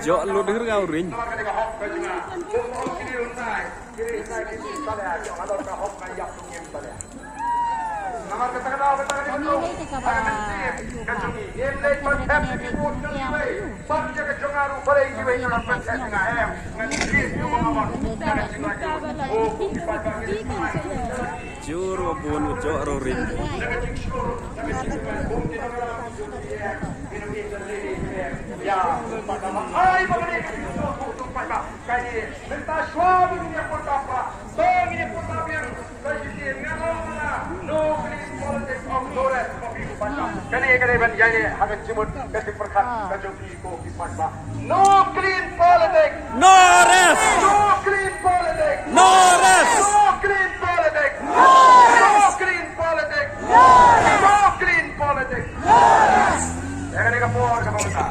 Jo lu denger gak uring? Jur wabun jo uring. Ya, ay pabalik pa kaya minta suami niya po tapa tong niya po tapian kasi nga no please politics of Torres kani ban yani hagat jimut kasi perkat kajoki ko kismat no clean politics No rest! no clean politics No rest! no clean politics no clean politics no clean politics ya kani ka po sa